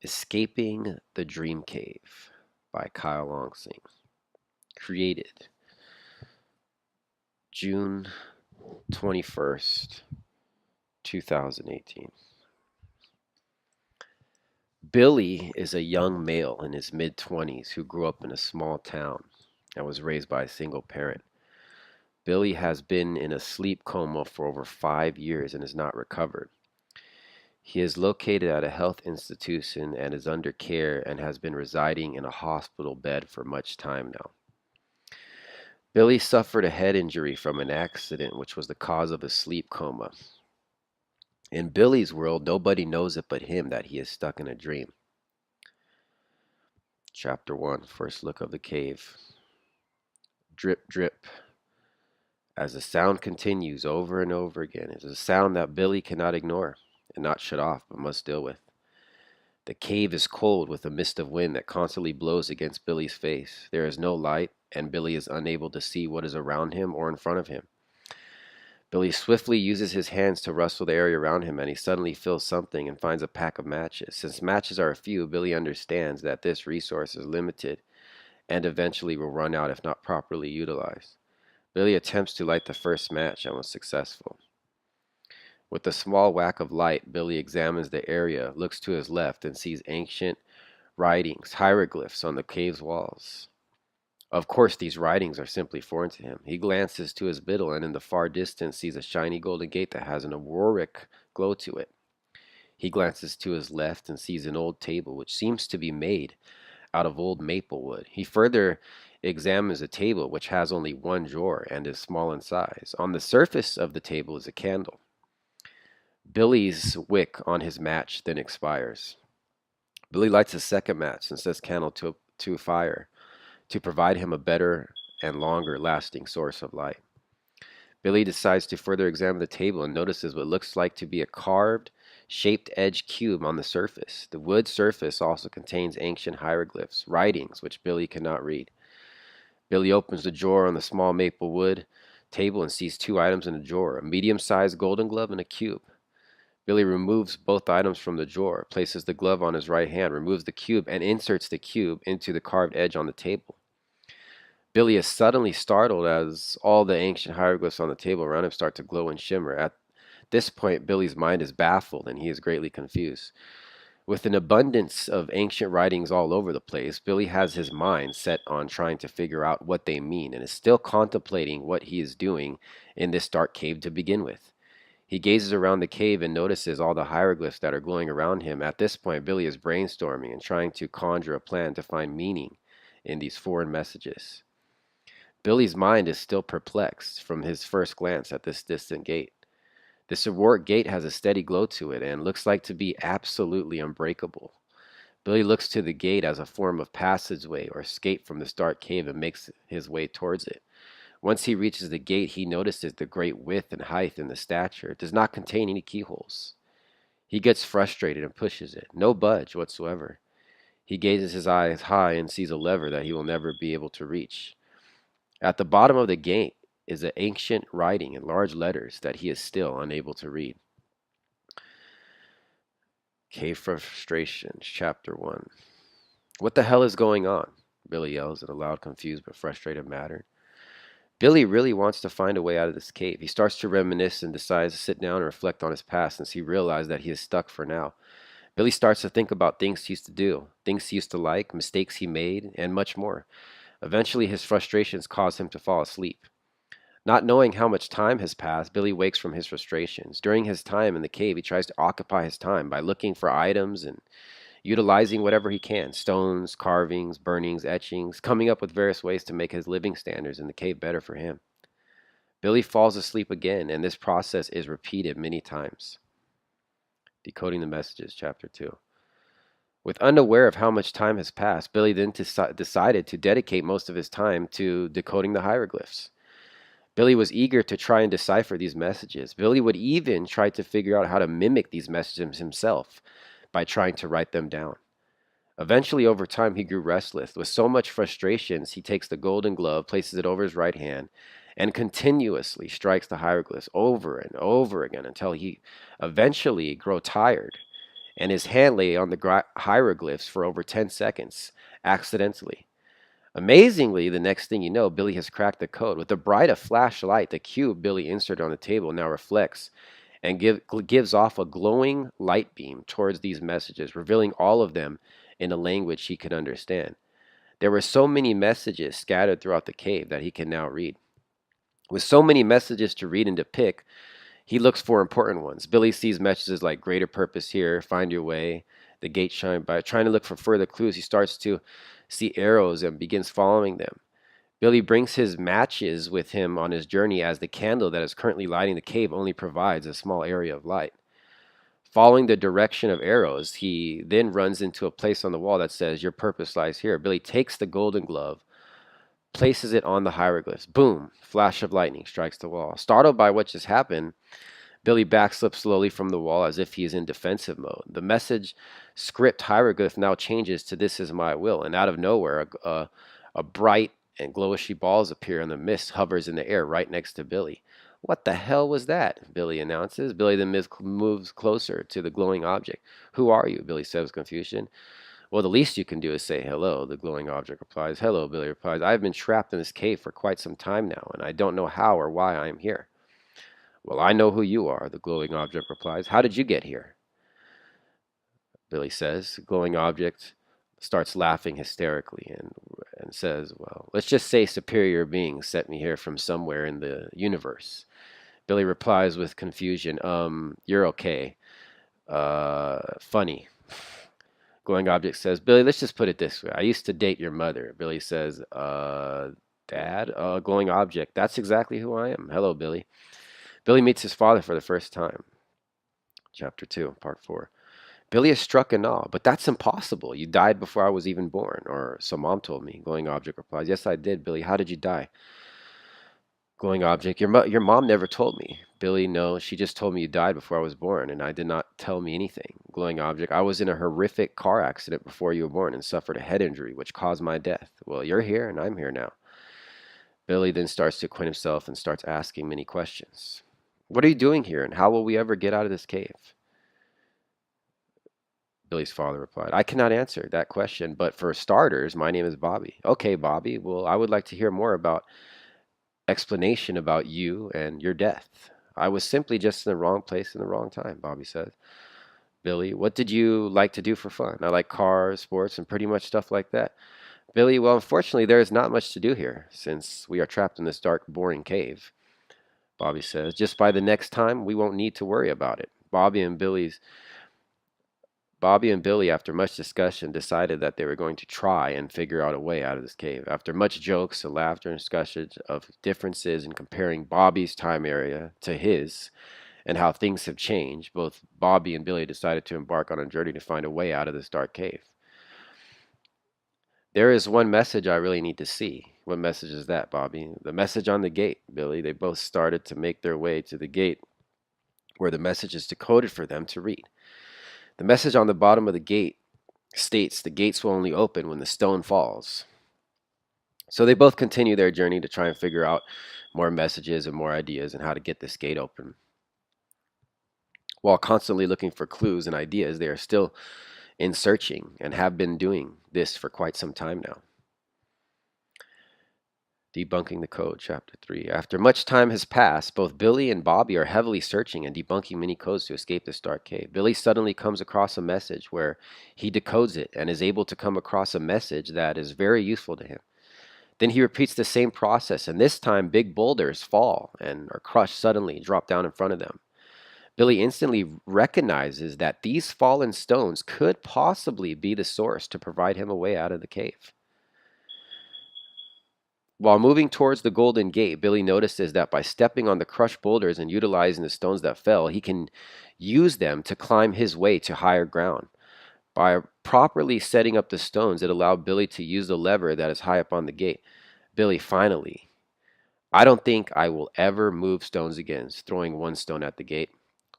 Escaping the Dream Cave by Kyle Longsing. Created June 21st, 2018. Billy is a young male in his mid-20s who grew up in a small town and was raised by a single parent. Billy has been in a sleep coma for over 5 years and has not recovered. He is located at a health institution and is under care and has been residing in a hospital bed for much time now. Billy suffered a head injury from an accident which was the cause of his sleep coma. In Billy's world, nobody knows it but him that he is stuck in a dream. Chapter 1, First Look of the Cave. Drip, drip. As the sound continues over and over again, it is a sound that Billy cannot ignore and not shut off but must deal with. The cave is cold with a mist of wind that constantly blows against Billy's face. There is no light, and Billy is unable to see what is around him or in front of him. Billy swiftly uses his hands to rustle the area around him, and he suddenly feels something and finds a pack of matches. Since matches are few, Billy understands that this resource is limited and eventually will run out if not properly utilized. Billy attempts to light the first match and was successful. With a small whack of light, Billy examines the area, looks to his left, and sees ancient writings, hieroglyphs on the cave's walls. Of course, these writings are simply foreign to him. He glances to his middle and in the far distance sees a shiny golden gate that has an auroric glow to it. He glances to his left and sees an old table which seems to be made out of old maple wood. He further examines the table, which has only one drawer and is small in size. On the surface of the table is a candle. Billy's wick on his match then expires. Billy lights a second match and sets candle to fire to provide him a better and longer lasting source of light. Billy decides to further examine the table and notices what looks like to be a carved, shaped edge cube on the surface. The wood surface also contains ancient hieroglyphs, writings which Billy cannot read. Billy opens the drawer on the small maple wood table and sees two items in the drawer, a medium-sized golden glove and a cube. Billy removes both items from the drawer, places the glove on his right hand, removes the cube, and inserts the cube into the carved edge on the table. Billy is suddenly startled as all the ancient hieroglyphs on the table around him start to glow and shimmer. At this point, Billy's mind is baffled and he is greatly confused. With an abundance of ancient writings all over the place, Billy has his mind set on trying to figure out what they mean and is still contemplating what he is doing in this dark cave to begin with. He gazes around the cave and notices all the hieroglyphs that are glowing around him. At this point, Billy is brainstorming and trying to conjure a plan to find meaning in these foreign messages. Billy's mind is still perplexed from his first glance at this distant gate. This auroric gate has a steady glow to it and looks like to be absolutely unbreakable. Billy looks to the gate as a form of passageway or escape from this dark cave and makes his way towards it. Once he reaches the gate, he notices the great width and height in the stature. It does not contain any keyholes. He gets frustrated and pushes it. No budge whatsoever. He gazes his eyes high and sees a lever that he will never be able to reach. At the bottom of the gate is an ancient writing in large letters that he is still unable to read. Cave Frustrations, Chapter 1. What the hell is going on? Billy yells in a loud, confused but frustrated manner. Billy really wants to find a way out of this cave. He starts to reminisce and decides to sit down and reflect on his past since he realized that he is stuck for now. Billy starts to think about things he used to do, things he used to like, mistakes he made, and much more. Eventually, his frustrations cause him to fall asleep. Not knowing how much time has passed, Billy wakes from his frustrations. During his time in the cave, he tries to occupy his time by looking for items and utilizing whatever he can, stones, carvings, burnings, etchings, coming up with various ways to make his living standards in the cave better for him. Billy falls asleep again, and this process is repeated many times. Decoding the Messages, Chapter 2. With unaware of how much time has passed, Billy then decided to dedicate most of his time to decoding the hieroglyphs. Billy was eager to try and decipher these messages. Billy would even try to figure out how to mimic these messages himself by trying to write them down. Eventually, over time, he grew restless. With so much frustrations, he takes the golden glove, places it over his right hand, and continuously strikes the hieroglyphs over and over again until he eventually grows tired and his hand lay on the hieroglyphs for over 10 seconds, accidentally. Amazingly, the next thing you know, Billy has cracked the code. With the bright of flashlight, the cube Billy inserted on the table now reflects and gives off a glowing light beam towards these messages, revealing all of them in a language he could understand. There were so many messages scattered throughout the cave that he can now read. With so many messages to read and to pick, he looks for important ones. Billy sees messages like greater purpose here, find your way, the gate shine by. Trying to look for further clues, he starts to see arrows and begins following them. Billy brings his matches with him on his journey as the candle that is currently lighting the cave only provides a small area of light. Following the direction of arrows, he then runs into a place on the wall that says, "Your purpose lies here." Billy takes the golden glove, places it on the hieroglyphs. Boom! Flash of lightning strikes the wall. Startled by what just happened, Billy backslips slowly from the wall as if he is in defensive mode. The message script hieroglyph now changes to "This is my will," and out of nowhere, a bright and glowishy balls appear, and the mist hovers in the air right next to Billy. "What the hell was that?" Billy announces. Billy then moves closer to the glowing object. "Who are you?" Billy says with confusion. "Well, the least you can do is say hello," the glowing object replies. "Hello," Billy replies. "I have been trapped in this cave for quite some time now, and I don't know how or why I am here." "Well, I know who you are," the glowing object replies. "How did you get here?" Billy says. The glowing object starts laughing hysterically and says, "Well, let's just say superior beings sent me here from somewhere in the universe." Billy replies with confusion, "You're okay. Funny." Glowing object says, "Billy, let's just put it this way. I used to date your mother." Billy says, Dad?" Glowing object, "That's exactly who I am. Hello, Billy." Billy meets his father for the first time. Chapter 2, Part 4. Billy is struck in awe. "But that's impossible. You died before I was even born, or so Mom told me." Glowing object replies, "Yes, I did, Billy. How did you die?" Glowing object, your mom never told me." Billy, "No, she just told me you died before I was born, and I did not tell me anything." Glowing object, "I was in a horrific car accident before you were born and suffered a head injury, which caused my death. Well, you're here, and I'm here now." Billy then starts to acquaint himself and starts asking many questions. "What are you doing here, and how will we ever get out of this cave?" Billy's father replied, "I cannot answer that question, but for starters, my name is Bobby." "Okay, Bobby, well, I would like to hear more about explanation about you and your death." "I was simply just in the wrong place in the wrong time," Bobby says. Billy, "What did you like to do for fun?" "I like cars, sports, and pretty much stuff like that." Billy, "Well, unfortunately, there is not much to do here, since we are trapped in this dark, boring cave." Bobby says, "Just by the next time, we won't need to worry about it." Bobby and Billy, after much discussion, decided that they were going to try and figure out a way out of this cave. After much jokes and laughter and discussion of differences in comparing Bobby's time area to his and how things have changed, both Bobby and Billy decided to embark on a journey to find a way out of this dark cave. "There is one message I really need to see." "What message is that, Bobby?" "The message on the gate, Billy." They both started to make their way to the gate where the message is decoded for them to read. The message on the bottom of the gate states the gates will only open when the stone falls. So they both continue their journey to try and figure out more messages and more ideas and how to get this gate open. While constantly looking for clues and ideas, they are still in searching and have been doing this for quite some time now. Debunking the code, Chapter 3. After much time has passed, both Billy and Bobby are heavily searching and debunking many codes to escape this dark cave. Billy suddenly comes across a message where he decodes it and is able to come across a message that is very useful to him. Then he repeats the same process, and this time big boulders fall and are crushed suddenly, drop down in front of them. Billy instantly recognizes that these fallen stones could possibly be the source to provide him a way out of the cave. While moving towards the Golden Gate, Billy notices that by stepping on the crushed boulders and utilizing the stones that fell, he can use them to climb his way to higher ground. By properly setting up the stones, it allowed Billy to use the lever that is high up on the gate. Billy, finally. "I don't think I will ever move stones again," throwing one stone at the gate.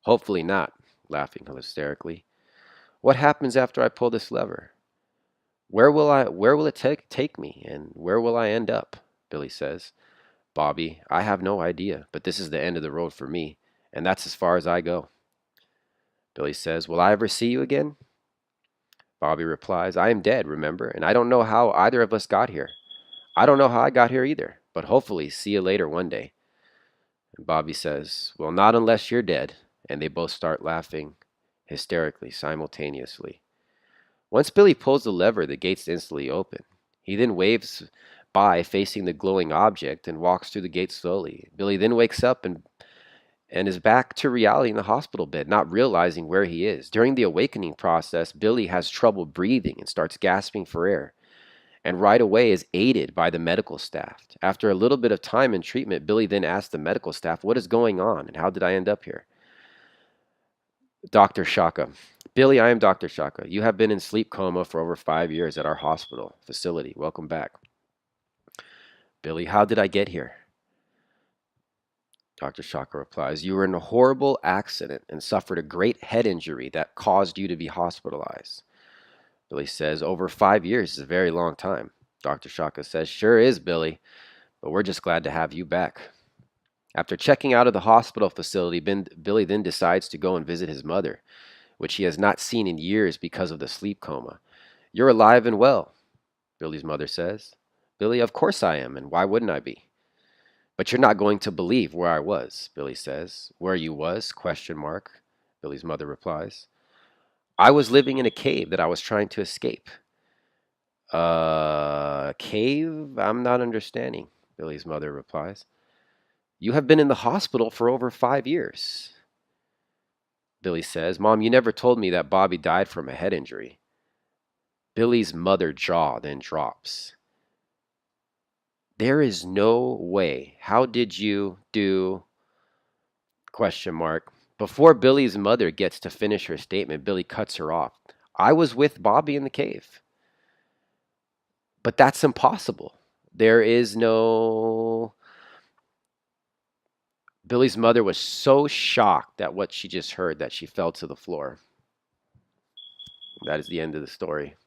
"Hopefully not," laughing hysterically. "What happens after I pull this lever? Where will it take me, and where will I end up?" Billy says. "Bobby, I have no idea, but this is the end of the road for me, and that's as far as I go." Billy says, "Will I ever see you again?" Bobby replies, "I am dead, remember, and I don't know how either of us got here. I don't know how I got here either, but hopefully see you later one day." And Bobby says, "Well, not unless you're dead." And they both start laughing hysterically simultaneously. Once Billy pulls the lever, the gates instantly open. He then waves by facing the glowing object and walks through the gate slowly. Billy then wakes up and is back to reality in the hospital bed, not realizing where he is. During the awakening process, Billy has trouble breathing and starts gasping for air, and right away is aided by the medical staff. After a little bit of time in treatment, Billy then asks the medical staff, "What is going on and how did I end up here?" Dr. Shaka. "Billy, I am Dr. Shaka. You have been in sleep coma for over 5 years at our hospital facility. Welcome back." Billy, "How did I get here?" Dr. Shaka replies, "You were in a horrible accident and suffered a great head injury that caused you to be hospitalized." Billy says, "Over 5 years is a very long time." Dr. Shaka says, "Sure is, Billy, but we're just glad to have you back." After checking out of the hospital facility, Billy then decides to go and visit his mother, which he has not seen in years because of the sleep coma. "You're alive and well," Billy's mother says. "Billy, of course I am, and why wouldn't I be?" "But you're not going to believe where I was," Billy says. "Where you was? Question mark. Billy's mother replies. "I was living in a cave that I was trying to escape." Cave? I'm not understanding," Billy's mother replies. "You have been in the hospital for over 5 years." Billy says, "Mom, you never told me that Bobby died from a head injury." Billy's mother jaw then drops. "There is no way. How did you do? Question mark. Before Billy's mother gets to finish her statement, Billy cuts her off. "I was with Bobby in the cave." "But that's impossible. There is no..." Billy's mother was so shocked at what she just heard that she fell to the floor. That is the end of the story.